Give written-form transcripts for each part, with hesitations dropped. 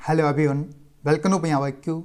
Hello everyone welcome to Punjab IQ.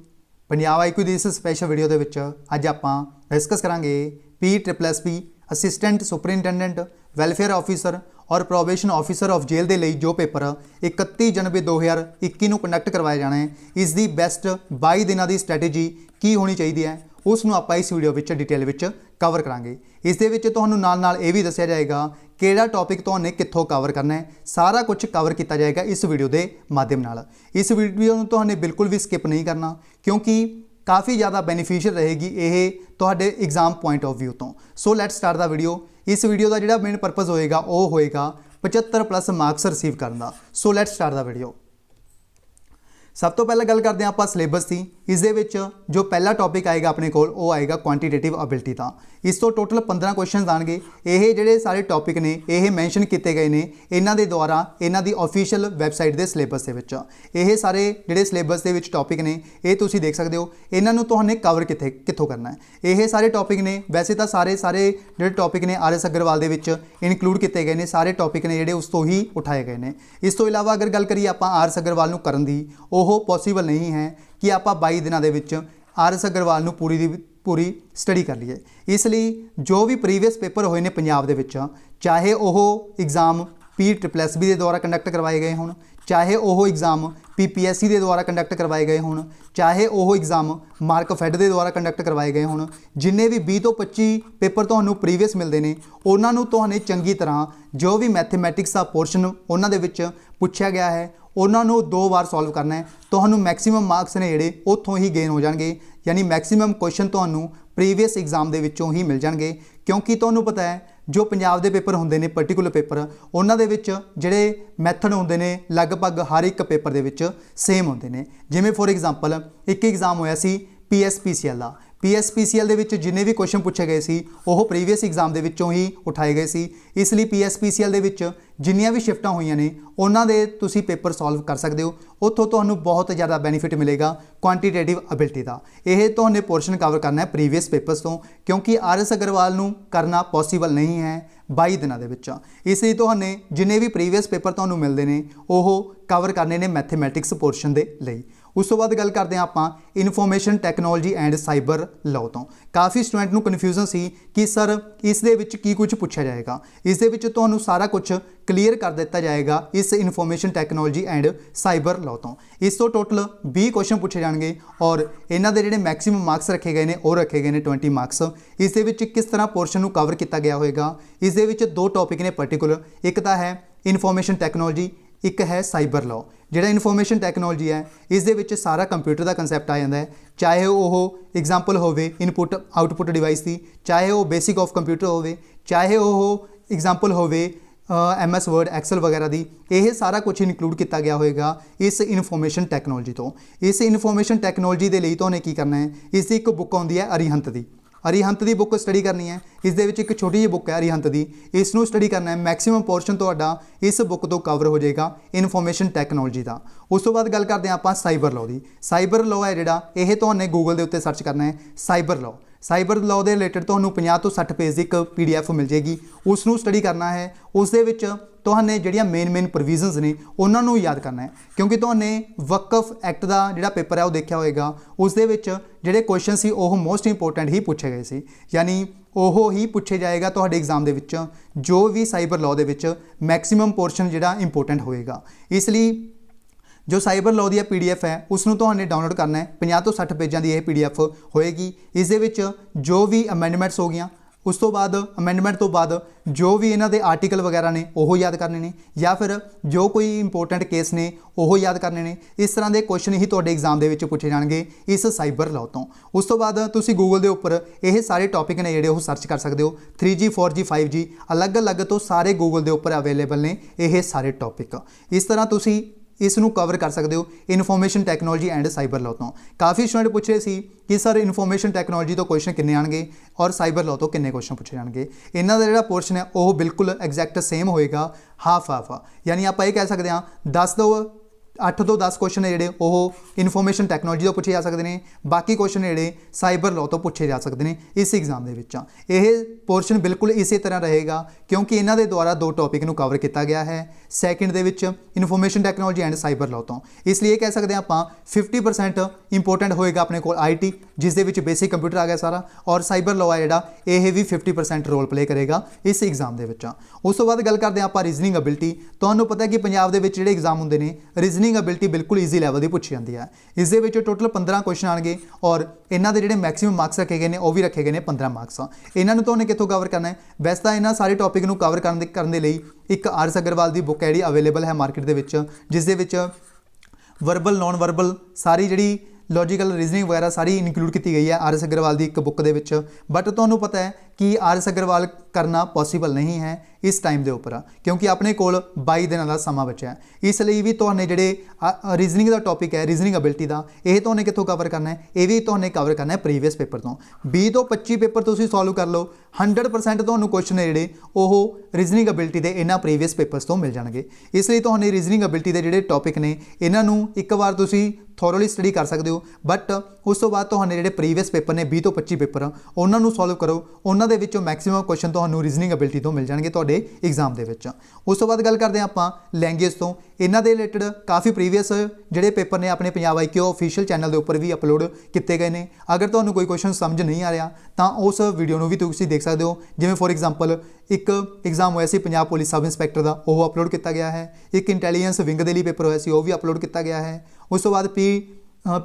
Punjab IQ ਦੀ ਇਸ special video ਦੇ ਵਿੱਚ ਅੱਜ ਆਪਾਂ ਡਿਸਕਸ ਕਰਾਂਗੇ PSSP assistant superintendent welfare officer और प्रोबेशन ऑफिसर ऑफ जेल के लिए जो पेपर 31 जनवरी 2021 ਨੂੰ ਕੰਡਕਟ ਕਰਵਾਇਆ ਜਾਣਾ है। इस दी बेस्ट 22 दिनों की स्ट्रैटेजी की होनी चाहिए है उसनों आप इस वीडियो में डिटेल में कवर करांगे। इस दे विच तुहानूं नाल ये भी दस्सिया जाएगा किहड़ा टॉपिक तुहाने कित्थों कवर करना है, सारा कुछ कवर किया जाएगा इस वीडियो के माध्यम नाल। इस वीडियो नूं तुहाने बिल्कुल भी स्किप नहीं करना क्योंकि काफ़ी ज़्यादा बेनीफिशियल रहेगी ये तुहाडे एग्जाम पॉइंट ऑफ व्यू तो। सो लैट्स स्टार्ट द वीडियो। इस वीडियो का जिहड़ा मेन परपज़ होएगा वो होएगा 75+ मार्क्स रिसीव करने का। सो लैट्स स्टार्ट द वीडियो। सब तो पहले गल करते हैं आप सिलेबस की। इस दे विच जो पहला टॉपिक आएगा अपने कोल वो आएगा क्वांटिटेटिव एबिलिटी का। इस तो टोटल 15 क्वेश्चन आएंगे। ये जोड़े सारे टॉपिक ने ये मैंशन किए गए हैं इन्हों के द्वारा इन्हों की ऑफिशियल वैबसाइट के सिलेबस के। ये सारे जोड़े सिलेबस के टॉपिक ने ये तुसीं देख सकते हो। इन्हों तुहाने कवर कित्थों करना है। ये सारे टॉपिक ने वैसे तो सारे जोड़े टॉपिक ने RS अग्रवाल के इनकलूड किए गए हैं। सारे टॉपिक ने जोड़े उस तो ही उठाए गए हैं। इस तो इलावा अगर गल करिए आप RS अग्रवाल करन दी वो पॉसीबल नहीं है कि आप 22 दिनों के RS अग्रवाल पूरी दी पूरी स्टडी कर लीए। इसलिए जो भी प्रीवियस पेपर होए ने पंजाब दे विच, चाहे वो एग्जाम PSSB के द्वारा कंडक्ट करवाए गए हों, चाहे वो एग्जाम PPSC के द्वारा कंडक्ट करवाए गए हों, चाहे वो एग्जाम मार्कफेड के द्वारा कंडक्ट करवाए गए हों, जिन्हें भी 20 तो 25 पेपर तो प्रीवियस मिलते हैं उन्होंने तो चंगी तरह जो भी मैथेमैटिक्स का पोर्शन उन्होंने पूछा गया है उन्होंने 2 बार सॉल्व करना है। तो मैक्सीमम मार्क्स ने जोड़े उत्थों ही गेन हो जाएंगे, यानी मैक्सीमम क्वेश्चन तो प्रीवियस एग्जाम के विचों ही मिल जाएंगे। क्योंकि तुहानूं पता है जो पंजाब के पेपर होंगे ने पर्टिकुलर पेपर उन्होंने जोड़े मैथड होंगे ने लगभग हर एक पेपर के विच सेम होंगे ने। जिमें फॉर एग्जाम्पल एक एग्जाम होया सी PSPCL का। PSPCL के विच जिन्ने भी क्वेश्चन पूछे गए सी वो प्रीवियस एग्जाम के विचों ही उठाए गए सी। इसलिए PSPCL के विच जिन्नियां भी शिफ्टां होईयां ने उन्होंने तुसीं पेपर सॉल्व कर सकते हो। उत्थों तुहानूं बहुत ज़्यादा बेनीफिट मिलेगा क्वांटिटेटिव एबिलिटी का। यह तुहाने पोर्शन कवर करना है प्रीवियस पेपर्स तो, क्योंकि RS अग्रवाल नूं करना पॉसीबल नहीं है 22 दिनों के विच। इसलिए तुहाने जिन्ने भी प्रीवियस पेपर तुहानूं मिलते हैं वो कवर करने ने मैथेमैटिक्स पोर्शन के लिए। उस तो बाद गल करते हैं आप information technology and cyber law तो। काफ़ी स्टूडेंट नूं कन्फ्यूजन सी कि सर इस दे विच की कुछ पूछा जाएगा। इस दे विच तुहानूं सारा कुछ क्लीयर कर दिता जाएगा इस information technology and cyber law तो। इस तो टोटल 20 क्वेश्चन पूछे जाएंगे और इन्हों के जोड़े मैक्सीमम मार्क्स रखे गए हैं वो रखे गए हैं 20 मार्क्स। इस दे विच किस तरह पोर्शन को कवर किया गया होएगा। इस दे विच 2 टॉपिक ने पर्टिकुलर, एक तो है इनफॉर्मेशन टैक्नोलॉजी, एक है साइबर लॉ। जिहड़ा इनफॉर्मेशन टैक्नोलॉजी है इस दे विच सारा कंप्यूटर का कंसैप्ट आ जाता है, चाहे वो एग्जाम्पल होवे इनपुट आउटपुट डिवाइस की, चाहे वो बेसिक ऑफ कंप्यूटर होवे, चाहे वो एग्जाम्पल होवे MS वर्ड एक्सल वगैरह की। यह सारा कुछ इनकलूड किया गया होएगा इस इनफॉर्मेशन टैक्नोलॉजी तो। इस इनफॉर्मेशन टैक्नोलॉजी के लिए तो उन्हें की करना है, इसकी एक बुक आती है अरिहंत की। अरिहंत की बुक स्टडी करनी है। इस दे विच एक छोटी जी बुक है अरिहंत की, इसनों स्टडी करना है। मैक्सीमम पोर्शन तो इस बुक तो कवर हो जाएगा इनफॉर्मेशन टैक्नोलॉजी का। उस तो बाद गल करते हैं आप साइबर लॉ की। साइबर लॉ है जोड़ा यह तो गूगल के उत्ते सर्च करना है साइबर लॉ। साइबर लॉ के रिलेटेड तो 50 तो 60 पेज की एक PDF मिल जाएगी, उसनों स्टडी करना है। उस दे विच तुहाने जिहड़ियां मेन प्रोविजनस ने उन्होंने याद करना है, क्योंकि तुहाने वक्फ एक्ट का जिहड़ा पेपर है वो देखा होएगा। उस दे विच जिहड़े क्वेश्चन सी वो मोस्ट इंपोर्टेंट ही पूछे गए सी, यानी वो ही पूछे जाएगा तुहाडे एग्जाम दे विच जो भी साइबर लॉ दे विच मैक्सीमम पोर्शन जिहड़ा इंपोर्टेंट होएगा। इसलिए जो साइबर लॉ की PDF है उसनों तुहाने डाउनलोड करना है। 50 तो 60 पेजों की यह PDF होएगी। इस दे विच जो भी अमेंडमेंट्स हो गई, उस तो बाद अमेंडमेंट तो बाद जो भी इन्हों के आर्टिकल वगैरह ने वो याद करने ने, या फिर जो कोई इंपोर्टेंट केस ने वो याद करने ने। इस तरह के क्वेश्चन ही तुहाडे एग्जाम के पूछे जाएंगे इस साइबर लॉ तो। उस तो बाद तुसी गूगल के उपर ये सारे टॉपिक ने जोड़े सर्च कर सकते हो। 3G 4G 5G अलग अलग तो सारे गूगल के उपर अवेलेबल ने ये सारे टॉपिक। इस तरह तुसी इसनों कवर कर सकते हो information technology and cyber law तो। काफ़ी स्टूडेंट पूछ रहे सी कि सर इनफॉर्मेशन टैक्नोलॉजी तो क्वेश्चन किन्ने आएंगे और साइबर लॉ तो किन्ने क्वेश्चन पूछे जाएंगे। इन्हों का जोड़ा पोर्शन है वो बिल्कुल एग्जैक्ट सेम होएगा, हाफ हाफ। यानी आप ये कह सकते हैं 10 तो 8 ਤੋਂ 10 क्वेश्चन है ਜਿਹੜੇ ਉਹ ਇਨਫੋਰਮੇਸ਼ਨ ਟੈਕਨੋਲੋਜੀ ਤੋਂ ਪੁੱਛੇ ਜਾ ਸਕਦੇ ਨੇ, ਬਾਕੀ क्वेश्चन ਜਿਹੜੇ ਸਾਈਬਰ ਲਾਅ ਤੋਂ ਪੁੱਛੇ ਜਾ ਸਕਦੇ ਨੇ ਇਸ ਐਗਜ਼ਾਮ ਦੇ ਵਿੱਚ। ਇਹ ਪੋਰਸ਼ਨ ਬਿਲਕੁਲ ਇਸੇ ਤਰ੍ਹਾਂ ਰਹੇਗਾ ਕਿਉਂਕਿ ਇਹਨਾਂ ਦੇ ਦੁਆਰਾ ਦੋ ਟੌਪਿਕ ਨੂੰ ਕਵਰ ਕੀਤਾ ਗਿਆ ਹੈ ਸੈਕਿੰਡ ਦੇ ਵਿੱਚ information technology and cyber law ਤੋਂ। ਇਸ ਲਈ ਇਹ ਕਹਿ ਸਕਦੇ ਹਾਂ ਆਪਾਂ 50% ਇੰਪੋਰਟੈਂਟ ਹੋਏਗਾ ਆਪਣੇ ਕੋਲ IT, ਜਿਸ ਦੇ ਵਿੱਚ ਬੇਸਿਕ ਕੰਪਿਊਟਰ ਆ ਗਿਆ ਸਾਰਾ, ਔਰ ਸਾਈਬਰ ਲਾਅ ਹੈ ਜਿਹੜਾ ਇਹ ਵੀ 50% ਰੋਲ ਪਲੇ ਕਰੇਗਾ ਇਸ ਐਗਜ਼ਾਮ ਦੇ ਵਿੱਚ। ਉਸ ਤੋਂ ਬਾਅਦ ਗੱਲ ਕਰਦੇ ਹਾਂ ਆਪਾਂ ਰੀਜ਼ਨਿੰਗ ਅਬਿਲਿਟੀ। ਤੁਹਾਨੂੰ ਪਤਾ ਕਿ ਪੰਜਾਬ ਦੇ ਵਿੱਚ ਜਿਹੜੇ ਐਗਜ਼ਾਮ ਹੁੰਦੇ ਨੇ ਰੀਜ਼ਨਿੰਗ ਅਬਿਲਿਟੀ ਬਿਲਕੁਲ ਈਜ਼ੀ ਲੈਵਲ ਦੀ ਪੁੱਛੀ ਜਾਂਦੀ ਹੈ। ਇਸ ਦੇ ਵਿੱਚ ਟੋਟਲ 15 ਕੁਐਸਚਨ ਆਣਗੇ ਔਰ ਇਹਨਾਂ ਦੇ ਜਿਹੜੇ ਮੈਕਸਿਮਮ ਮਾਰਕਸ ਰੱਖੇ ਗਏ ਨੇ ਉਹ ਵੀ ਰੱਖੇ ਗਏ ਨੇ 15 ਮਾਰਕਸ। ਇਹਨਾਂ ਨੂੰ ਤੁਹਾਨੂੰ ਕਿੱਥੋਂ ਕਵਰ ਕਰਨਾ ਹੈ? ਵੈਸੇ ਤਾਂ ਇਹਨਾਂ ਸਾਰੇ ਟੌਪਿਕ ਨੂੰ ਕਵਰ ਕਰਨ ਦੇ ਲਈ ਇੱਕ ਆਰ.ਐਸ. ਅਗਰਵਾਲ ਦੀ ਬੁੱਕ ਜਿਹੜੀ ਅਵੇਲੇਬਲ ਹੈ ਮਾਰਕੀਟ ਦੇ ਵਿੱਚ, ਜਿਸ ਦੇ ਵਿੱਚ ਵਰਬਲ ਨॉन ਵਰਬਲ ਸਾਰੀ ਜਿਹੜੀ लॉजिकल रीजनिंग वगैरह सारी इनकलूड की गई है आर.एस. अग्रवाल की एक बुक के। बट तुहानू पता है कि आर.एस. अग्रवाल करना पॉसीबल नहीं है इस टाइम के उपर, क्योंकि अपने कोल 22 दिन का समा बचा है। इसलिए भी तुहाने जिहड़े रीजनिंग का टॉपिक है रीजनिंग अबिलिटी का, यह तुहाने कित्थों कवर करना है? ये भी तुहाने कवर करना है प्रीवियस पेपर तो। 20 तो 25 पेपर तुसीं सॉल्व कर लो, 100% तुहानू क्वेश्चन जिहड़े ओह रीजनिंग अबिलिटी के इन्हां प्रीवियस पेपर्स तो मिल जाएंगे। इसलिए तुहाने रीजनिंग अबिलिटी के जिहड़े टॉपिक ने इन्हां नू एक बार तुसीं थोरली स्टडी कर सकते हो, बट उस तो बाद तुहाने जिहड़े प्रीवियस पेपर ने 20 तो 25 पेपर उन्हां नू सॉल्व करो, उन्हां दे विचों मैक्सिमम क्वेश्चन तुहानू रीजनिंग अबिलिटी तो मिल जाएंगे तुहाडे एग्जाम दे विच। उस तो बाद गल करते हैं आपां लैंग्वेज तो। इन्हां दे रिलेटेड काफ़ी प्रीवियस जिहड़े पेपर ने अपने पंजाब IQ ऑफिशियल चैनल के उपर भी अपलोड किए गए हैं। अगर तुहानू कोई क्वेश्चन समझ नहीं आ रहा तो उस वीडियो नू भी तुसीं देख सकते हो। जिवें फॉर एग्जाम्पल एक एग्जाम होया सी पंजाब पुलिस सब इंस्पैक्टर का, वो अपलोड किया गया है। एक इंटैलीजेंस विंग के लिए पेपर होया सी, वो भी अपलोड किया गया है। उस तो बाद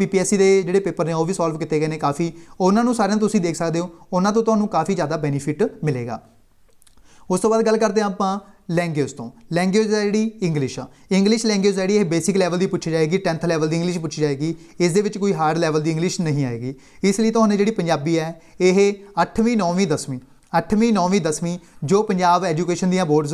PPSC के जिहड़े पेपर ने वो भी सॉल्व किए गए हैं काफ़ी, उन्होंने सारे तुसीं देख सकते हो, उन्होंने तो तुहानू काफ़ी ज़्यादा बेनीफिट मिलेगा। उस तो बाद गल करते हैं आपां लैंग्वेज तो। लैंग्वेज है जी इंग्लिश लैंग्वेज है जी बेसिक लैवल की पूछी जाएगी, 10th लैवल की इंग्लिश पूछी जाएगी, इस दे विच कोई हार्ड लैवल की इंग्लिश नहीं आएगी। इसलिए तुहानू जिहड़ी पंजाबी है यह 8वीं 9वीं 10वीं जो पंजाब एजुकेशन दियां बोर्ड्स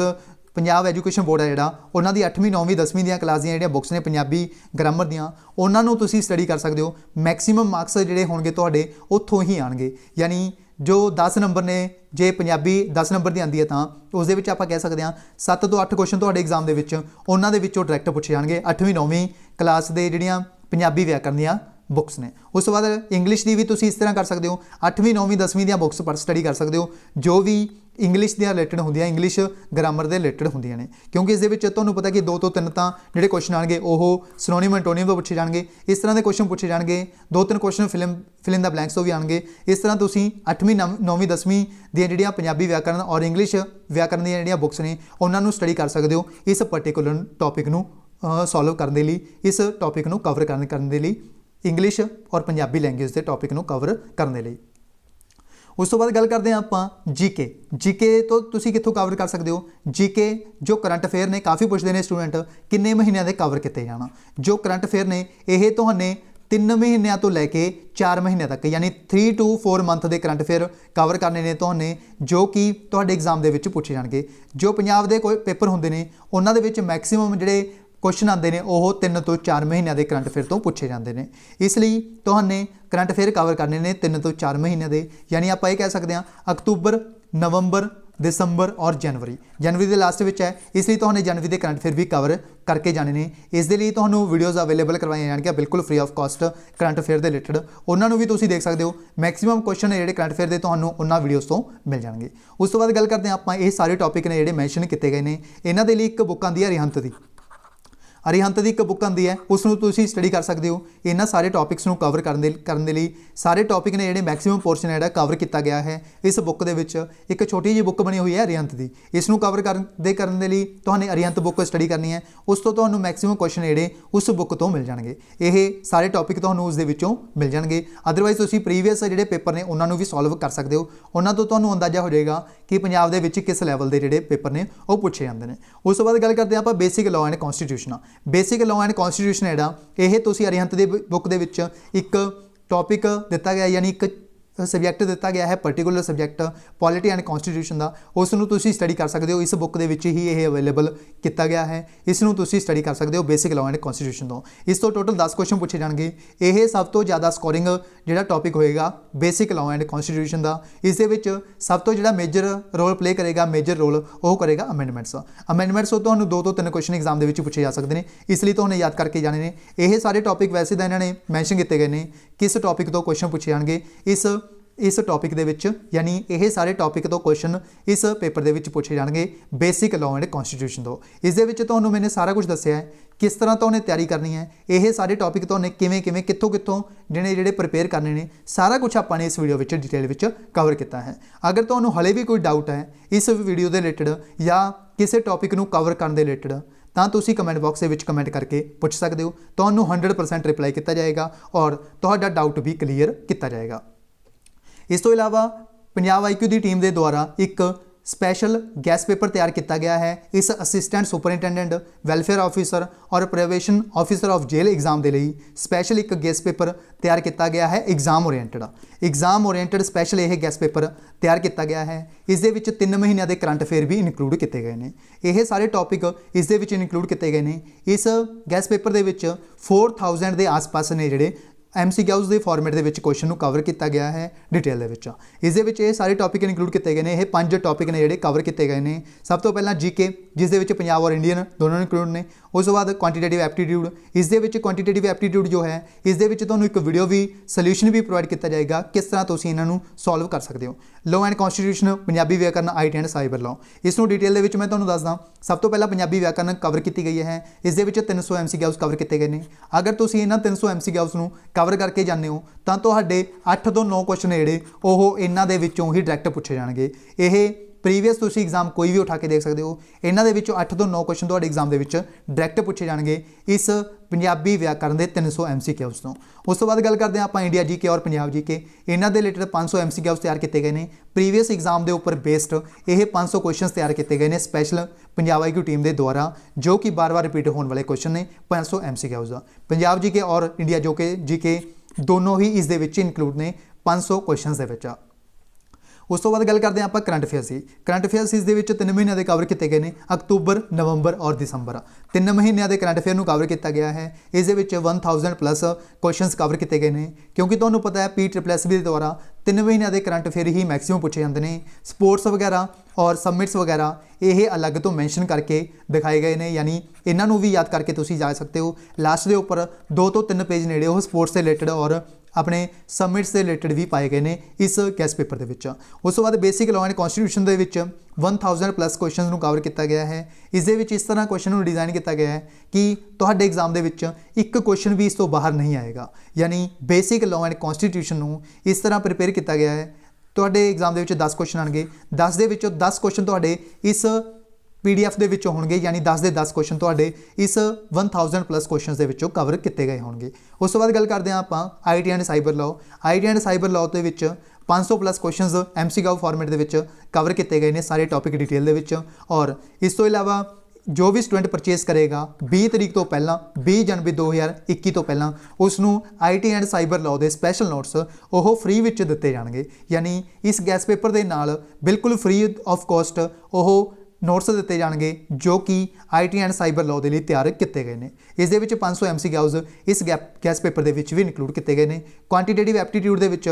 पंजाब एजुकेशन बोर्ड है जिहड़ा उन्हां दी 8वीं 9वीं 10वीं दियां क्लास दियां जिहड़ियां बुक्स ने पंजाबी ग्रामर दियां उन्हां नूं तुसीं स्टडी कर सकते हो। मैक्सिमम मार्क्स जिहड़े होणगे तुहाडे उत्थों ही आउणगे, यानी जो 10 नंबर ने जे पंजाबी 10 नंबर की आती है तो उस दे विच आपां कह सकते हैं 7 तो 8 क्वेश्चन तुहाडे एग्जाम दे विच उन्हां दे विचों डायरैक्ट पुछे जाणगे 8वीं 9वीं क्लास दे जिहड़ियां पंजाबी व्याकरण दियां बुक्स ने। उस तो बाद इंग्लिश की भी तुसीं इस तरह कर सकते हो, 8वीं 9वीं 10वीं दियां बुक्स पर स्टडी कर सकते हो जो भी इंग्लिश के रिलेटेड होंदियां, इंग्लिश ग्रामर के रिलेटेड होंदियां ने, क्योंकि इस दे विच तुहानूं पता कि 2 तो 3 तो जिहड़े क्वेश्चन आएंगे वो सिनोनिम एंटोनिम तो पूछे जाएंगे, इस तरह के क्वेश्चन पूछे जाएंगे, 2-3 question fill in the blanks तो भी आएंगे। इस तरह तुसीं 8वीं 9वीं 10वीं दियां जिहड़ियां पंजाबी व्याकरण और इंग्लिश व्याकरण दियां जिहड़ियां बुक्स ने उन्हां नूं स्टडी कर सकते हो इस पर्टिकुलर टॉपिक नूं सॉल्व करने के लिए, इस टॉपिक नूं कवर करने के लिए, इंग्लिश और पंजाबी लैंग्वेज के टॉपिक नूं कवर करने लिए। उस तो बाद गल करते हैं आपां जीके तो तुसीं कित्थों कवर कर सकते हो? जीके जो करंट अफेयर ने काफ़ी पुछते हैं स्टूडेंट किन्ने महीनों के कवर किए जाना। जो करंट अफेयर ने यह तुहाने 3 महीनों तो लैके 4 महीने तक, यानी 3 to 4 मंथ के करंट अफेयर कवर करने ने तुहाने, जो कि तुहाडे एग्जाम दे विच पूछे जाणगे। जो पंजाब दे कोई पेपर होंदे ने उन्हां दे विच मैक्सिमम जिहड़े क्वेश्चन आते हैं वह 3 तो 4 महीनों के करंट अफेयर तो पूछे जाते हैं। इसलिए तुहाने करंट अफेयर कवर करने ने 3 तो 4 महीने के, यानी आप ये कह सकते हैं अक्तूबर, नवंबर, दिसंबर और जनवरी के लास्ट में है। इसलिए तुहाने जनवरी के करंट अफेयर भी कवर करके जाने ने। इस दे लई तुहानूं वीडियोज़ अवेलेबल करवाई जाएंगे बिल्कुल free of cost current affair के रिलेटेड, उन्होंने भी तुसीं देख सकते हो। मैक्सिमम क्वेश्चन जिहड़े करंट अफेयर के तुहानूं उन्हां वीडियोज़ तो मिल जाएंगे। उस तो बाद गल करते हैं आपां ये सारे टॉपिक ने जिहड़े मैंशन किए गए हैं, इन्हां दे लई एक बुक आती है अरिहंत की। अरिहंत की एक बुक आती है, उसनूं तुसीं स्टडी कर सकते हो। इन्हां सारे टॉपिक्स नूं कवर करने लई सारे टॉपिक ने जिहड़े मैक्सिमम पोर्शन है कवर किया गया है इस बुक दे विच। एक छोटी जी बुक बनी हुई है अरिहंत की, इसनूं कवर करने लई तुहाने अरिहंत बुक स्टडी करनी है। उस तो तुहानूं मैक्सिमम क्वेश्चन जिहड़े उस बुक तो मिल जाणगे, ये सारे टॉपिक तुहानूं उस दे विचों मिल जाणगे। अदरवाइज तुसीं प्रीवियस जिहड़े पेपर ने उन्हां नूं भी सॉल्व कर सकते हो, उन्हां तो तुहानूं अंदाजा हो जाएगा कि पंजाब दे विच किस लैवल के जिहड़े पेपर ने वो पूछे जाते हैं। उस तो बाद गल करते हैं आपां basic law and constitution. Basic law and constitution है यह तुसीं अरिहंत की बुक दे विच एक टॉपिक दिता गया, यानी एक ਸਬਜੈਕਟ ਦਿੱਤਾ ਗਿਆ ਹੈ particular subject polity and constitution ਦਾ, ਉਸ ਨੂੰ ਤੁਸੀਂ ਸਟੱਡੀ ਕਰ ਸਕਦੇ ਹੋ। ਇਸ ਬੁੱਕ ਦੇ ਵਿੱਚ ਹੀ ਇਹ ਅਵੇਲੇਬਲ ਕੀਤਾ ਗਿਆ ਹੈ, ਇਸ ਨੂੰ ਤੁਸੀਂ ਸਟੱਡੀ ਕਰ ਸਕਦੇ ਹੋ ਬੇਸਿਕ ਲਾਅ ਐਂਡ ਕਨਸਟੀਟਿਊਸ਼ਨ ਤੋਂ। ਇਸ ਤੋਂ ਟੋਟਲ 10 ਕੁਐਸਚਨ ਪੁੱਛੇ ਜਾਣਗੇ। ਇਹ ਸਭ ਤੋਂ ਜ਼ਿਆਦਾ ਸਕੋਰਿੰਗ ਜਿਹੜਾ ਟੌਪਿਕ ਹੋਏਗਾ ਬੇਸਿਕ ਲਾਅ ਐਂਡ ਕਨਸਟੀਟਿਊਸ਼ਨ ਦਾ। ਇਸ ਦੇ ਵਿੱਚ ਸਭ ਤੋਂ ਜਿਹੜਾ ਮੇਜਰ ਰੋਲ ਪਲੇ ਕਰੇਗਾ, ਮੇਜਰ ਰੋਲ ਉਹ ਕਰੇਗਾ ਅਮੈਂਡਮੈਂਟਸ। ਅਮੈਂਡਮੈਂਟਸ ਤੋਂ ਤੁਹਾਨੂੰ 2 ਤੋਂ 3 ਕੁਐਸਚਨ ਐਗਜ਼ਾਮ ਦੇ ਵਿੱਚ ਪੁੱਛੇ ਜਾ ਸਕਦੇ ਨੇ, ਇਸ ਲਈ ਤੁਹਾਨੂੰ ਯਾਦ ਕਰਕੇ ਜਾਣੇ ਨੇ। ਇਹ ਸਾਰੇ ਟੌਪਿਕ ਵੈਸੇ ਤਾਂ ਇਹਨਾਂ ਨੇ ਮੈਂਸ਼ਨ ਕੀਤੇ ਗਏ ਨੇ ਕਿਸ ਟੌਪਿਕ ਤੋਂ ਕੁਐਸਚਨ ਪੁੱਛੇ ਜਾਣਗੇ ਇਸ ਟੌਪਿਕ ਦੇ ਵਿੱਚ, ਯਾਨੀ ਇਹ ਸਾਰੇ ਟੌਪਿਕ ਤੋਂ ਕੁਐਸਚਨ ਇਸ ਪੇਪਰ ਦੇ ਵਿੱਚ ਪੁੱਛੇ ਜਾਣਗੇ ਬੇਸਿਕ ਲਾਅ ਐਂਡ ਕਨਸਟੀਟਿਊਸ਼ਨ ਤੋਂ। ਇਸ ਦੇ ਵਿੱਚ ਤੁਹਾਨੂੰ ਮੈंने ਸਾਰਾ ਕੁਝ ਦੱਸਿਆ ਹੈ ਕਿਸ ਤਰ੍ਹਾਂ ਤੁਹਾਨੂੰ ਤਿਆਰੀ ਕਰਨੀ ਹੈ, ਇਹ ਸਾਰੇ ਟੌਪਿਕ ਤੁਹਾਨੂੰ ਕਿਵੇਂ ਕਿੱਥੋਂ ਜਿਹੜੇ ਪ੍ਰਿਪੇਅਰ ਕਰਨੇ ਨੇ, ਸਾਰਾ ਕੁਝ ਆਪਾਂ ਨੇ ਇਸ ਵੀਡੀਓ ਵਿੱਚ ਡਿਟੇਲ ਵਿੱਚ ਕਵਰ ਕੀਤਾ ਹੈ। ਅਗਰ ਤੁਹਾਨੂੰ ਹਲੇ ਵੀ ਕੋਈ ਡਾਊਟ ਹੈ ਇਸ ਵੀਡੀਓ ਦੇ ਰਿਲੇਟਡ ਜਾਂ ਕਿਸੇ ਟੌਪਿਕ ਨੂੰ ਕਵਰ ਕਰਨ ਦੇ ਰਿਲੇਟਡ, ਤਾਂ ਤੁਸੀਂ ਕਮੈਂਟ ਬਾਕਸ ਦੇ ਵਿੱਚ ਕਮੈਂਟ ਕਰਕੇ ਪੁੱਛ ਸਕਦੇ ਹੋ। ਤੁਹਾਨੂੰ 100% ਰਿਪਲਾਈ ਕੀਤਾ ਜਾਏਗਾ ਔਰ ਤੁਹਾਡਾ ਡਾਊਟ ਵੀ ਕਲੀਅਰ ਕੀਤਾ ਜਾਏਗਾ। ਇਸ ਤੋਂ ਇਲਾਵਾ ਪੰਜਾਬ IQ ਦੀ ਟੀਮ ਦੇ ਦੁਆਰਾ ਇੱਕ ਸਪੈਸ਼ਲ ਗੈਸ ਪੇਪਰ ਤਿਆਰ ਕੀਤਾ ਗਿਆ ਹੈ। ਇਸ ਅਸਿਸਟੈਂਟ ਸੁਪਰਿੰਟੈਂਡੈਂਟ ਵੈਲਫੇਅਰ ਆਫਿਸਰ ਔਰ probation officer of jail exam ਦੇ ਲਈ ਸਪੈਸ਼ਲ ਇੱਕ ਗੈਸ ਪੇਪਰ ਤਿਆਰ ਕੀਤਾ ਗਿਆ ਹੈ। ਐਗਜ਼ਾਮ ਓਰੀਐਂਟਡ ਸਪੈਸ਼ਲ ਇਹ ਗੈਸ ਪੇਪਰ ਤਿਆਰ ਕੀਤਾ ਗਿਆ ਹੈ। ਇਸ ਦੇ ਵਿੱਚ 3 ਮਹੀਨਿਆਂ ਦੇ ਕਰੰਟ ਅਫੇਅਰ ਵੀ ਇਨਕਲੂਡ ਕੀਤੇ ਗਏ ਨੇ। ਇਹ ਸਾਰੇ ਟੌਪਿਕ ਇਸ ਦੇ ਵਿੱਚ ਇਨਕਲੂਡ ਕੀਤੇ ਗਏ ਨੇ। ਇਸ ਗੈਸ ਪੇਪਰ ਦੇ ਵਿੱਚ 4000 ਦੇ ਆਸ-ਪਾਸ ਨੇ ਜਿਹੜੇ MCQs ਦੇ ਫਾਰਮੈਟ ਦੇ ਵਿੱਚ ਕੁਐਸਚਨ ਨੂੰ ਕਵਰ ਕੀਤਾ ਗਿਆ ਹੈ ਡਿਟੇਲ ਦੇ ਵਿੱਚ। ਇਸ ਦੇ ਵਿੱਚ ਇਹ ਸਾਰੇ ਟੌਪਿਕ ਇਨਕਲੂਡ ਕੀਤੇ ਗਏ ਨੇ। ਇਹ 5 ਟੌਪਿਕ ਨੇ ਜਿਹੜੇ ਕਵਰ ਕੀਤੇ ਗਏ ਨੇ। ਸਭ ਤੋਂ ਪਹਿਲਾਂ GK, ਜਿਸ ਦੇ ਵਿੱਚ ਪੰਜਾਬ ਔਰ ਇੰਡੀਅਨ ਦੋਨੋਂ ਇਨਕਲੂਡ ਨੇ। ਉਸ ਤੋਂ ਬਾਅਦ ਕੁਆਂਟੀਟੇਟਿਵ ਐਪਟੀਟਿਊਡ, ਇਸ ਦੇ ਵਿੱਚ ਕੁਆਂਟੀਟੇਟਿਵ ਐਪਟੀਟਿਊਡ ਜੋ ਹੈ ਇਸ ਦੇ ਵਿੱਚ ਤੁਹਾਨੂੰ ਇੱਕ ਵੀਡੀਓ ਵੀ ਸੋਲੂਸ਼ਨ ਵੀ ਪ੍ਰੋਵਾਈਡ ਕੀਤਾ ਜਾਏਗਾ ਕਿਸ ਤਰ੍ਹਾਂ ਤੁਸੀਂ ਇਹਨਾਂ ਨੂੰ ਸੋਲਵ ਕਰ ਸਕਦੇ ਹੋ। ਲਾਅ ਐਂਡ ਕਨਸਟੀਟਿਊਸ਼ਨ, ਪੰਜਾਬੀ ਵਿਆਕਰਨ, IT ਐਂਡ ਸਾਈਬਰ ਲਾਅ, ਇਸ ਨੂੰ ਡਿਟੇਲ ਦੇ ਵਿੱਚ ਮੈਂ ਤੁਹਾਨੂੰ ਦੱਸਦਾ। ਸਭ ਤੋਂ ਪਹਿਲਾਂ ਪੰਜਾਬੀ ਵਿਆਕਰਨ ਕਵਰ ਕੀਤੀ ਗਈ ਹੈ। ਇਸ ਦੇ ਵਿੱਚ 300 MCQs ਕਵਰ ਕੀਤੇ ਗਏ ਨੇ। ਅਗਰ ਤੁਸੀਂ ਇਹਨਾਂ 300 MCQs ਨੂੰ ਕਵਰ ਕਰਕੇ ਜਾਂਦੇ ਹੋ ਤਾਂ ਤੁਹਾਡੇ 8 ਤੋਂ 9 ਕੁਐਸਚਨ ਜਿਹੜੇ ਉਹ ਇਹਨਾਂ ਦੇ ਵਿੱਚੋਂ ਹੀ ਡਾਇਰੈਕਟ ਪੁੱਛੇ ਜਾਣਗੇ। ਇਹ ਪ੍ਰੀਵੀਅਸ ਤੁਸੀਂ ਐਗਜ਼ਾਮ ਕੋਈ ਵੀ ਉਠਾ ਕੇ ਦੇਖ ਸਕਦੇ ਹੋ। ਇਹਨਾਂ ਦੇ ਵਿੱਚੋਂ 8 ਤੋਂ 9 ਕੁਐਸਚਨ ਤੁਹਾਡੇ ਐਗਜ਼ਾਮ ਦੇ ਵਿੱਚ ਡਾਇਰੈਕਟ ਪੁੱਛੇ ਜਾਣਗੇ ਇਸ ਪੰਜਾਬੀ ਵਿਆਕਰਨ ਦੇ 300 MCQs ਤੋਂ। ਉਸ ਤੋਂ ਬਾਅਦ ਗੱਲ ਕਰਦੇ ਹਾਂ ਆਪਾਂ ਇੰਡੀਆ GK ਔਰ ਪੰਜਾਬ GK। ਇਹਨਾਂ ਦੇ ਰਿਲੇਟਡ 500 MCQs ਤਿਆਰ ਕੀਤੇ ਗਏ ਨੇ। ਪ੍ਰੀਵੀਅਸ ਐਗਜ਼ਾਮ ਦੇ ਉੱਪਰ ਬੇਸਡ ਇਹ 500 ਕੁਐਸਚਨਸ ਤਿਆਰ ਕੀਤੇ ਗਏ ਨੇ ਸਪੈਸ਼ਲ ਪੰਜਾਬ IQ ਟੀਮ ਦੇ ਦੁਆਰਾ, ਜੋ ਕਿ ਬਾਰ-ਬਾਰ ਰਿਪੀਟ ਹੋਣ ਵਾਲੇ ਕੁਐਸਚਨ ਨੇ 500 MCQs ਦਾ। ਪੰਜਾਬ GK ਔਰ ਇੰਡੀਆ GK ਦੋਨੋਂ ਹੀ ਇਸ ਦੇ ਵਿੱਚ ਇਨਕਲੂਡ ਨੇ 500 ਕੁਐਸਚਨਸ ਦੇ ਵਿੱਚ। ਉਸ ਤੋਂ ਬਾਅਦ ਗੱਲ ਕਰਦੇ ਹਾਂ ਆਪਾਂ ਕਰੰਟ ਅਫੇਅਰਸ ਦੀ। ਕਰੰਟ ਅਫੇਅਰਸ ਇਸ ਦੇ ਵਿੱਚ 3 ਮਹੀਨਿਆਂ ਦੇ ਕਵਰ ਕੀਤੇ ਗਏ ਨੇ, ਅਕਤੂਬਰ, ਨਵੰਬਰ ਔਰ ਦਸੰਬਰ। 3 ਮਹੀਨਿਆਂ ਦੇ ਕਰੰਟ ਅਫੇਅਰ ਨੂੰ ਕਵਰ ਕੀਤਾ ਗਿਆ ਹੈ। ਇਸ ਦੇ ਵਿੱਚ 1000 ਪਲੱਸ ਕੁਐਸਚਨਸ ਕਵਰ ਕੀਤੇ ਗਏ ਨੇ, ਕਿਉਂਕਿ ਤੁਹਾਨੂੰ ਪਤਾ ਹੈ PSSB ਦੇ ਦੁਆਰਾ 3 ਮਹੀਨਿਆਂ ਦੇ ਕਰੰਟ ਅਫੇਅਰ ਹੀ ਮੈਕਸਿਮਮ ਪੁੱਛੇ ਜਾਂਦੇ ਨੇ। ਸਪੋਰਟਸ ਵਗੈਰਾ ਔਰ ਸਬਮਿਟਸ ਵਗੈਰਾ ਇਹ ਅਲੱਗ ਤੋਂ ਮੈਂਸ਼ਨ ਕਰਕੇ ਦਿਖਾਏ ਗਏ ਨੇ, ਯਾਨੀ ਇਹਨਾਂ ਨੂੰ ਵੀ ਯਾਦ ਕਰਕੇ ਤੁਸੀਂ ਜਾ ਸਕਦੇ ਹੋ। ਲਾਸਟ ਦੇ ਉੱਪਰ 2 ਤੋਂ 3 ਪੇਜ ਨੇੜੇ ਉਹ ਸਪੋਰਟਸ ਦੇ ਰਿਲੇਟਡ ਔਰ ਆਪਣੇ ਸਬਮਿਟਸ ਦੇ ਰਿਲੇਟਡ ਵੀ ਪਾਏ ਗਏ ਨੇ ਇਸ ਗੈਸ ਪੇਪਰ ਦੇ ਵਿੱਚ। ਉਸ ਤੋਂ ਬਾਅਦ ਬੇਸਿਕ ਲਾਅ ਐਂਡ ਕਨਸਟੀਟਿਊਸ਼ਨ ਦੇ ਵਿੱਚ 1000 ਪਲੱਸ ਕੁਐਸਚਨਸ ਨੂੰ ਕਵਰ ਕੀਤਾ ਗਿਆ ਹੈ। ਇਸ ਦੇ ਵਿੱਚ ਇਸ ਤਰ੍ਹਾਂ ਕੁਐਸਚਨ ਨੂੰ ਡਿਜ਼ਾਈਨ ਕੀਤਾ ਗਿਆ ਹੈ ਕਿ ਤੁਹਾਡੇ ਐਗਜ਼ਾਮ ਦੇ ਵਿੱਚ ਇੱਕ ਕੁਐਸਚਨ ਵੀ ਇਸ ਤੋਂ ਬਾਹਰ ਨਹੀਂ ਆਏਗਾ, ਯਾਨੀ ਬੇਸਿਕ ਲਾਅ ਐਂਡ ਕਨਸਟੀਟਿਊਸ਼ਨ ਨੂੰ ਇਸ ਤਰ੍ਹਾਂ ਪ੍ਰਿਪੇਅਰ ਕੀਤਾ ਗਿਆ ਹੈ। ਤੁਹਾਡੇ ਐਗਜ਼ਾਮ ਦੇ ਵਿੱਚ 10 ਕੁਐਸਚਨ ਆਣਗੇ, 10 ਦੇ ਵਿੱਚੋਂ 10 ਕੁਐਸਚਨ ਤੁਹਾਡੇ ਇਸ PDF ਦੇ ਵਿੱਚੋਂ ਹੋਣਗੇ, ਯਾਨੀ 10 ਦੇ 10 ਕੁਐਸਚਨ ਤੁਹਾਡੇ ਇਸ 1000 ਪਲੱਸ ਕੁਐਸਚਨਸ ਦੇ ਵਿੱਚੋਂ ਕਵਰ ਕੀਤੇ ਗਏ ਹੋਣਗੇ। ਉਸ ਤੋਂ ਬਾਅਦ ਗੱਲ ਕਰਦੇ ਹਾਂ ਆਪਾਂ IT and cyber law. IT and cyber law ਦੇ ਵਿੱਚ 500 ਪਲੱਸ ਕੁਐਸਚਨਸ MCQ ਫਾਰਮੈਟ ਦੇ ਵਿੱਚ ਕਵਰ ਕੀਤੇ ਗਏ ਨੇ ਸਾਰੇ ਟੌਪਿਕ ਡਿਟੇਲ ਦੇ ਵਿੱਚ। ਔਰ ਇਸ ਤੋਂ ਇਲਾਵਾ ਜੋ ਵੀ ਸਟੂਡੈਂਟ ਪਰਚੇਸ ਕਰੇਗਾ 20 ਤਰੀਕ ਤੋਂ ਪਹਿਲਾਂ, 20 ਜਨਵਰੀ 2021 ਤੋਂ ਪਹਿਲਾਂ ਉਸ ਨੂੰ IT ਐਂਡ ਸਾਈਬਰ ਲਾਅ ਦੇ ਸਪੈਸ਼ਲ ਨੋਟਸ ਉਹ ਫ੍ਰੀ ਵਿੱਚ ਦਿੱਤੇ ਜਾਣਗੇ, ਯਾਨੀ ਇਸ ਗੈਸ ਪੇਪਰ ਦੇ ਨਾਲ ਬਿਲਕੁਲ ਫ੍ਰੀ ਆਫ ਕੋਸਟ ਉਹ ਨੋਟਸ ਦਿੱਤੇ ਜਾਣਗੇ ਜੋ ਕਿ IT ਐਂਡ ਸਾਈਬਰ ਲਾਅ ਦੇ ਲਈ ਤਿਆਰ ਕੀਤੇ ਗਏ ਨੇ। ਇਸ ਦੇ ਵਿੱਚ 500 MCQs ਇਸ ਗੈਸ ਪੇਪਰ ਦੇ ਵਿੱਚ ਵੀ ਇਨਕਲੂਡ ਕੀਤੇ ਗਏ ਨੇ। ਕੁਆਂਟੀਟੇਟਿਵ ਐਪਟੀਟਿਊਡ ਦੇ ਵਿੱਚ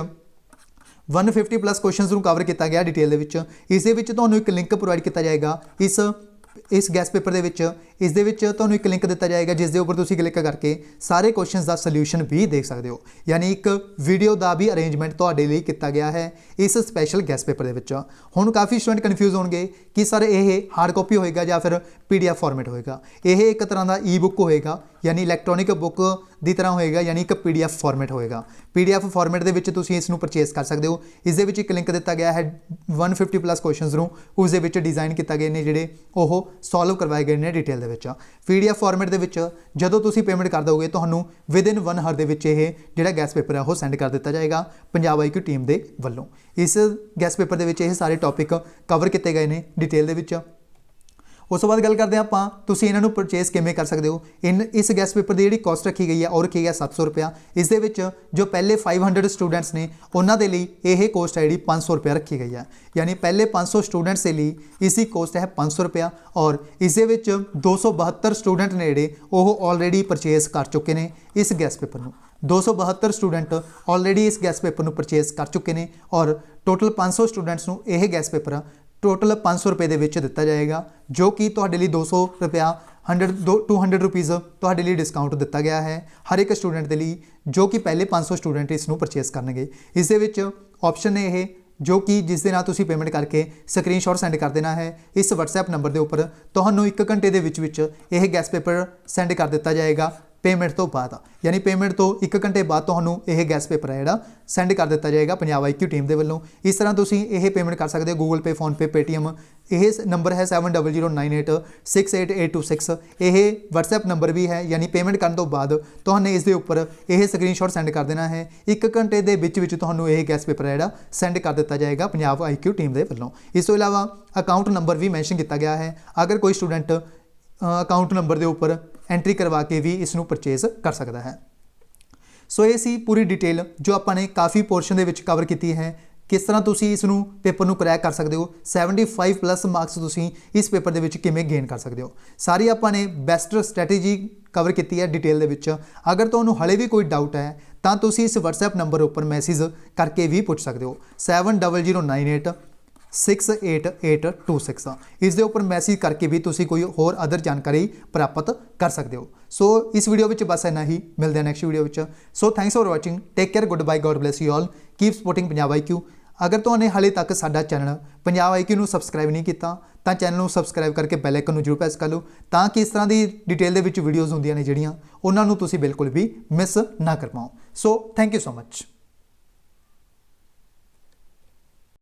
150 ਪਲੱਸ ਕੁਐਸਚਨਸ ਨੂੰ ਕਵਰ ਕੀਤਾ ਗਿਆ ਡਿਟੇਲ ਦੇ ਵਿੱਚ। ਇਸ ਦੇ ਵਿੱਚ ਤੁਹਾਨੂੰ ਇੱਕ ਲਿੰਕ ਪ੍ਰੋਵਾਈਡ ਕੀਤਾ ਜਾਏਗਾ ਇਸ ਗੈਸ ਪੇਪਰ ਦੇ ਵਿੱਚ। ਇਸ ਦੇ ਵਿੱਚ ਤੁਹਾਨੂੰ ਇੱਕ ਲਿੰਕ ਦਿੱਤਾ ਜਾਏਗਾ ਜਿਸ ਦੇ ਉੱਪਰ ਤੁਸੀਂ ਕਲਿੱਕ ਕਰਕੇ ਸਾਰੇ ਕੁਐਸਚਨਸ ਦਾ ਸੋਲੂਸ਼ਨ ਵੀ ਦੇਖ ਸਕਦੇ ਹੋ, ਯਾਨੀ ਇੱਕ ਵੀਡੀਓ ਦਾ ਵੀ ਅਰੇਂਜਮੈਂਟ ਤੁਹਾਡੇ ਲਈ ਕੀਤਾ ਗਿਆ ਹੈ ਇਸ ਸਪੈਸ਼ਲ ਗੈਸ ਪੇਪਰ ਦੇ ਵਿੱਚ। ਹੁਣ ਕਾਫੀ ਸਟੂਡੈਂਟ ਕਨਫਿਊਜ਼ ਹੋਣਗੇ ਕਿ ਸਰ ਇਹ ਹਾਰਡ ਕਾਪੀ ਹੋਏਗਾ ਜਾਂ ਫਿਰ PDF ਫਾਰਮੈਟ ਹੋਏਗਾ। ਇਹ ਇੱਕ ਤਰ੍ਹਾਂ ਦਾ ਈ-ਬੁੱਕ ਹੋਏਗਾ, ਯਾਨੀ ਇਲੈਕਟ੍ਰੋਨਿਕ ਬੁੱਕ ਦੀ ਤਰ੍ਹਾਂ ਹੋਏਗਾ, ਯਾਨੀ ਇੱਕ PDF ਫਾਰਮੈਟ ਹੋਏਗਾ। PDF ਫਾਰਮੈਟ ਦੇ ਵਿੱਚ ਤੁਸੀਂ ਇਸ ਨੂੰ ਪਰਚੇਸ ਕਰ ਸਕਦੇ ਹੋ। ਇਸ ਦੇ ਵਿੱਚ ਇੱਕ ਲਿੰਕ ਦਿੱਤਾ ਗਿਆ ਹੈ 150 ਪਲੱਸ ਕੁਐਸਚਨਸ ਨੂੰ ਉਸ ਦੇ ਵਿੱਚ ਡਿਜ਼ਾਈਨ ਕੀਤਾ ਗਏ ਨੇ ਜਿਹੜੇ ਉਹ ਸੋਲਵ ਕਰਵਾਏ ਗਏ ਨੇ ਡਿਟੇਲ ਦੇ ਵਿੱਚ। PDF ਫਾਰਮੈਟ ਦੇ ਵਿੱਚ ਜਦੋਂ ਤੁਸੀਂ ਪੇਮੈਂਟ ਕਰ ਦੋਗੇ ਤੁਹਾਨੂੰ ਵਿਦਿਨ 1 ਆਵਰ ਦੇ ਵਿੱਚ ਇਹ ਜਿਹੜਾ ਗੈਸ ਪੇਪਰ ਹੈ ਉਹ ਸੈਂਡ ਕਰ ਦਿੱਤਾ ਜਾਏਗਾ ਪੰਜਾਬ IQ ਟੀਮ ਦੇ ਵੱਲੋਂ। ਇਸ ਗੈਸ ਪੇਪਰ ਦੇ ਵਿੱਚ ਇਹ ਸਾਰੇ ਟੌਪਿਕ ਕਵਰ ਕੀਤੇ ਗਏ ਨੇ ਡਿਟੇਲ ਦੇ ਵਿੱਚ। ਉਸ ਤੋਂ ਬਾਅਦ ਗੱਲ ਕਰਦੇ ਹਾਂ ਆਪਾਂ ਤੁਸੀਂ ਇਹਨਾਂ ਨੂੰ ਪਰਚੇਸ ਕਿਵੇਂ ਕਰ ਸਕਦੇ ਹੋ। ਇਸ ਗੈਸਟ ਪੇਪਰ ਦੀ ਜਿਹੜੀ ਕਾਸਟ ਰੱਖੀ ਗਈ ਹੈ ਉਹ ਰੱਖੀ ਗਈ 700 रुपया। ਇਸ ਦੇ ਵਿੱਚ ਜੋ ਪਹਿਲੇ 500 ਸਟੂਡੈਂਟਸ ਨੇ ਉਹਨਾਂ ਦੇ ਲਈ ਇਹ ਕੋਸਟ ਹੈ ਜਿਹੜੀ 500 रुपया ਰੱਖੀ ਗਈ ਹੈ। यानी पहले 500 स्टूडेंट्स के लिए इसकी कोस्ट है 500 रुपया और इस 272 स्टूडेंट ने जोड़े वो ऑलरेडी परचेज कर चुके हैं इस गैस पेपर में। 272 स्टूडेंट ऑलरेडी इस गैस पेपर में परचेज कर चुके हैं और टोटल 500 स्टूडेंट्स को यह गैस पेपर टोटल 500 रुपये के दिता जाएगा, जो कि तुहाडे लई 200 रुपया 200 रुपीज़ तुहाडे लई डिस्काउंट दिता गया है हर एक स्टूडेंट के लिए, जो कि पहले 500 स्टूडेंट इसनूं परचेज करनगे। इस दे विच ऑप्शन है जो कि जिस दे नाल तुसीं पेमेंट करके स्क्रीनशॉट सेंड कर देना है इस WhatsApp नंबर के उपर। तुहानूं 1 घंटे के विच यह गैस पेपर सेंड कर दिता जाएगा पेमेंट तो बाद, यानी पेमेंट तो 1 घंटे बाद तुहानूं यह गैस पेपर है जिहड़ा सेंड कर दिता जाएगा पंजाब IQ टीम के वल्लों। इस तरह तुसीं यह पेमेंट कर सकते हो गूगल पे, फोन पे, पेटीएम। यह नंबर है 7009868826। यह WhatsApp नंबर भी है, यानी पेमेंट करने तो बाद तुहानूं इस दे उपर यह स्क्रीनशॉट सेंड कर देना है। 1 घंटे के विच तुहानूं यह गैस पेपर है जिहड़ा सेंड कर दिता जाएगा पंजाब IQ टीम के वल्लों। इस तो इलावा अकाउंट नंबर भी मैंशन किया गया है, अगर कोई स्टूडेंट अकाउंट नंबर के उपर एंट्री करवा के भी इसनूं परचेज कर सकता है। सो ये सी पूरी डिटेल जो आपने काफ़ी पोर्शन के विच कवर की है, किस तरह तुसी इसनूं पेपर नूं क्रैक कर सकते हो, 75+ मार्क्स तुसी इस पेपर के विच किवें गेन कर सकते हो। सारी आपने बेस्ट स्ट्रैटेजी कवर की है डिटेल के विच। अगर तुहानूं हले भी कोई डाउट है तो तुसी इस WhatsApp नंबर उपर मैसेज करके भी पूछ सकते हो 7009868826। इस दे उपर मैसेज करके भी तुसी कोई होर अदर जानकारी प्राप्त कर सकते हो। सो इस वीडियो में बस इन्ना ही, मिलते हैं नैक्सट वीडियो में। So thanks for watching, take care, goodbye, God bless you all, keep supporting Punjab IQ। अगर तुमने हाले तक साडा चैनल पंजाब IQ नूं सबसक्राइब नहीं किया तो चैनल नूं सबसक्राइब करके बैल आइकन नूं जरूर प्रेस कर लो, ताकि इस तरह की डिटेल के वीडियोज़ होंदियां ने जिहड़ियां उन्हां नूं तुसीं बिल्कुल भी मिस ना कर पाओ। So thank you so much.